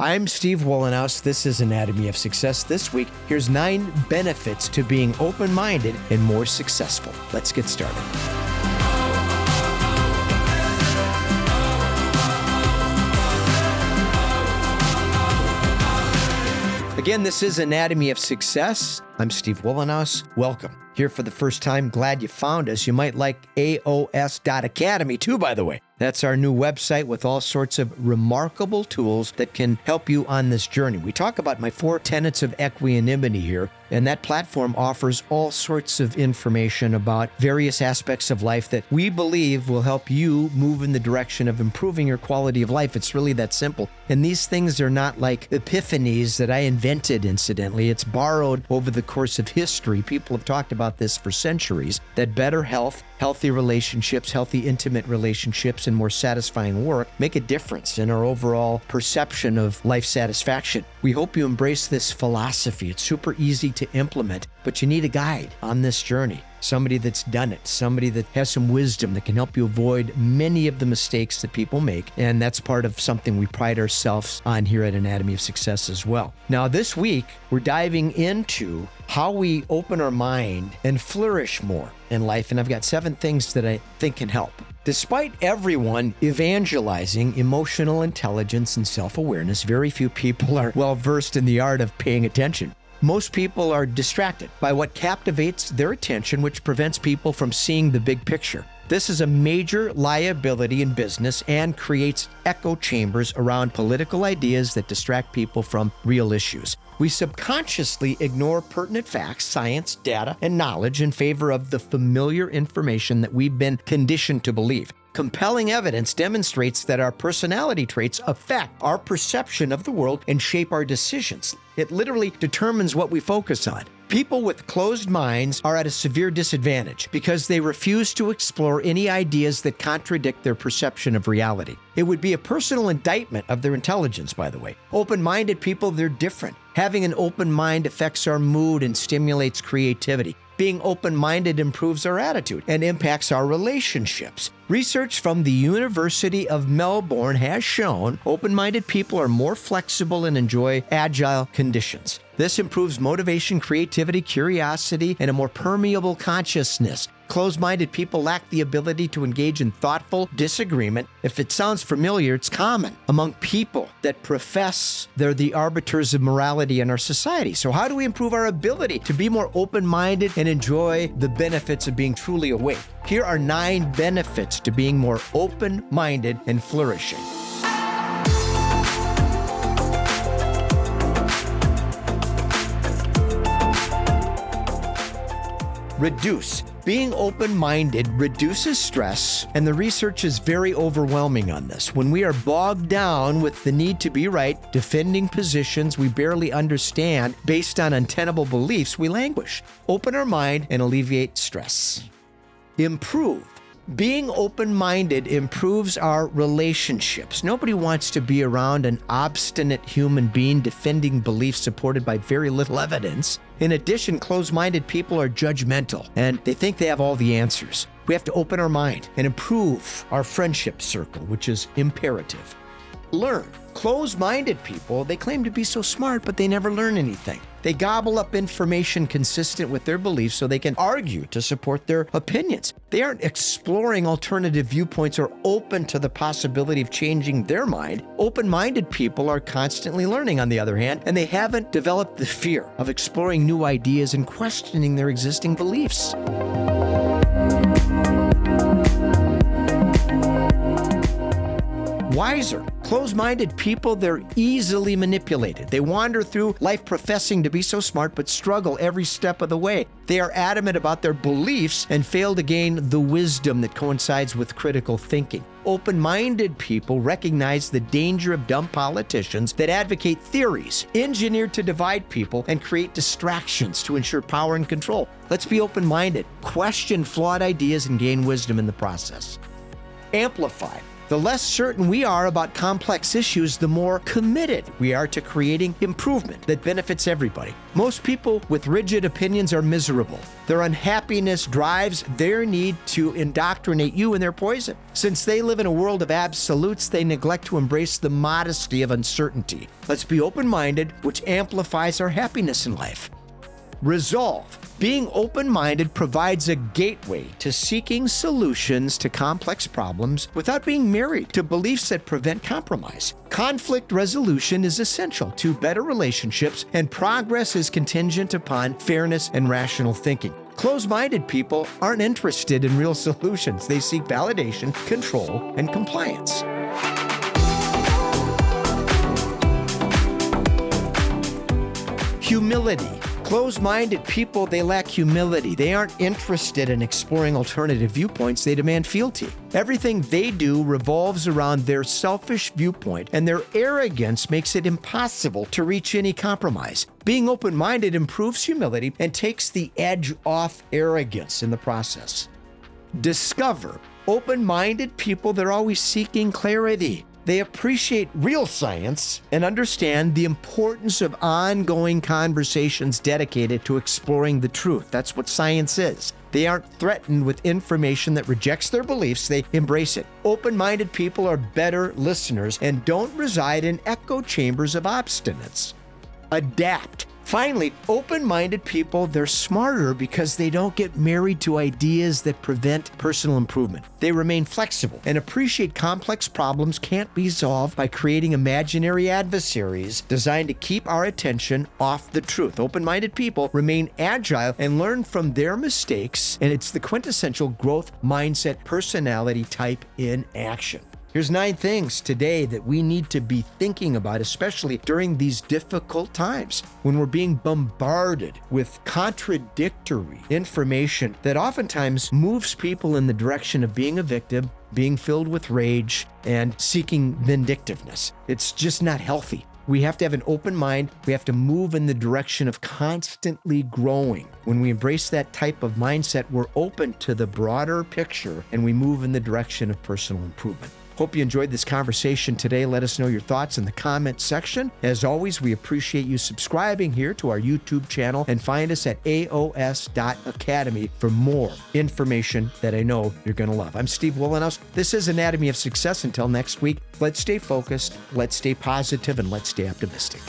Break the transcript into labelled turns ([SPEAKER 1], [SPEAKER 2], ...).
[SPEAKER 1] I'm Steve Wohlenhaus. This is Anatomy of Success. This week, here's 9 benefits to being open-minded and more successful. Let's get started. Again, this is Anatomy of Success. I'm Steve Wohlenhaus. Welcome. Here for the first time, glad you found us. You might like aos.academy too, by the way. That's our new website with all sorts of remarkable tools that can help you on this journey. We talk about my 4 tenets of equanimity here, and that platform offers all sorts of information about various aspects of life that we believe will help you move in the direction of improving your quality of life. It's really that simple. And these things are not like epiphanies that I invented, incidentally. It's borrowed over the course of history. People have talked about this for centuries, that better health, healthy relationships, healthy intimate relationships, and more satisfying work make a difference in our overall perception of life satisfaction. We hope you embrace this philosophy. It's super easy to implement, but you need a guide on this journey. Somebody that's done it, somebody that has some wisdom that can help you avoid many of the mistakes that people make. And that's part of something we pride ourselves on here at Anatomy of Success as well. Now, this week, we're diving into how we open our mind and flourish more in life. And I've got 7 things that I think can help. Despite everyone evangelizing emotional intelligence and self-awareness, very few people are well-versed in the art of paying attention. Most people are distracted by what captivates their attention, which prevents people from seeing the big picture. This is a major liability in business and creates echo chambers around political ideas that distract people from real issues. We subconsciously ignore pertinent facts, science, data, and knowledge in favor of the familiar information that we've been conditioned to believe. Compelling evidence demonstrates that our personality traits affect our perception of the world and shape our decisions. It literally determines what we focus on. People with closed minds are at a severe disadvantage because they refuse to explore any ideas that contradict their perception of reality. It would be a personal indictment of their intelligence, by the way. Open-minded people, they're different. Having an open mind affects our mood and stimulates creativity. Being open-minded improves our attitude and impacts our relationships. Research from the University of Melbourne has shown open-minded people are more flexible and enjoy agile conditions. This improves motivation, creativity, curiosity, and a more permeable consciousness. Closed-minded people lack the ability to engage in thoughtful disagreement. If it sounds familiar, it's common among people that profess they're the arbiters of morality in our society. So how do we improve our ability to be more open-minded and enjoy the benefits of being truly awake? Here are 9 benefits to being more open-minded and flourishing. Reduce. Being open-minded reduces stress, and the research is very overwhelming on this. When we are bogged down with the need to be right, defending positions we barely understand based on untenable beliefs, we languish. Open our mind and alleviate stress. Improve. Being open-minded improves our relationships. Nobody wants to be around an obstinate human being defending beliefs supported by very little evidence. In addition, closed-minded people are judgmental, and they think they have all the answers. We have to open our mind and improve our friendship circle, which is imperative. Learn. Closed-minded people, they claim to be so smart, but they never learn anything. They gobble up information consistent with their beliefs so they can argue to support their opinions. They aren't exploring alternative viewpoints or open to the possibility of changing their mind. Open-minded people are constantly learning, on the other hand, and they haven't developed the fear of exploring new ideas and questioning their existing beliefs. Wiser. Closed-minded people, they're easily manipulated. They wander through life professing to be so smart, but struggle every step of the way. They are adamant about their beliefs and fail to gain the wisdom that coincides with critical thinking. Open-minded people recognize the danger of dumb politicians that advocate theories engineered to divide people and create distractions to ensure power and control. Let's be open-minded, question flawed ideas, and gain wisdom in the process. Amplify. The less certain we are about complex issues, the more committed we are to creating improvement that benefits everybody. Most people with rigid opinions are miserable. Their unhappiness drives their need to indoctrinate you in their poison. Since they live in a world of absolutes, they neglect to embrace the modesty of uncertainty. Let's be open-minded, which amplifies our happiness in life. Resolve. Being open-minded provides a gateway to seeking solutions to complex problems without being married to beliefs that prevent compromise. Conflict resolution is essential to better relationships, and progress is contingent upon fairness and rational thinking. Closed-minded people aren't interested in real solutions. They seek validation, control, and compliance. Humility. Closed-minded people, they lack humility. They aren't interested in exploring alternative viewpoints. They demand fealty. Everything they do revolves around their selfish viewpoint, and their arrogance makes it impossible to reach any compromise. Being open-minded improves humility and takes the edge off arrogance in the process. Discover. Open-minded people, they're always seeking clarity. They appreciate real science and understand the importance of ongoing conversations dedicated to exploring the truth. That's what science is. They aren't threatened with information that rejects their beliefs. They embrace it. Open-minded people are better listeners and don't reside in echo chambers of obstinance. Adapt. Finally, open-minded people, they're smarter because they don't get married to ideas that prevent personal improvement. They remain flexible and appreciate complex problems can't be solved by creating imaginary adversaries designed to keep our attention off the truth. Open-minded people remain agile and learn from their mistakes, and it's the quintessential growth mindset personality type in action. Here's 9 things today that we need to be thinking about, especially during these difficult times when we're being bombarded with contradictory information that oftentimes moves people in the direction of being a victim, being filled with rage, and seeking vindictiveness. It's just not healthy. We have to have an open mind. We have to move in the direction of constantly growing. When we embrace that type of mindset, we're open to the broader picture and we move in the direction of personal improvement. Hope you enjoyed this conversation today. Let us know your thoughts in the comments section. As always, we appreciate you subscribing here to our YouTube channel and find us at aos.academy for more information that I know you're going to love. I'm Steve Wohlenhaus. This is Anatomy of Success. Until next week, let's stay focused, let's stay positive, and let's stay optimistic.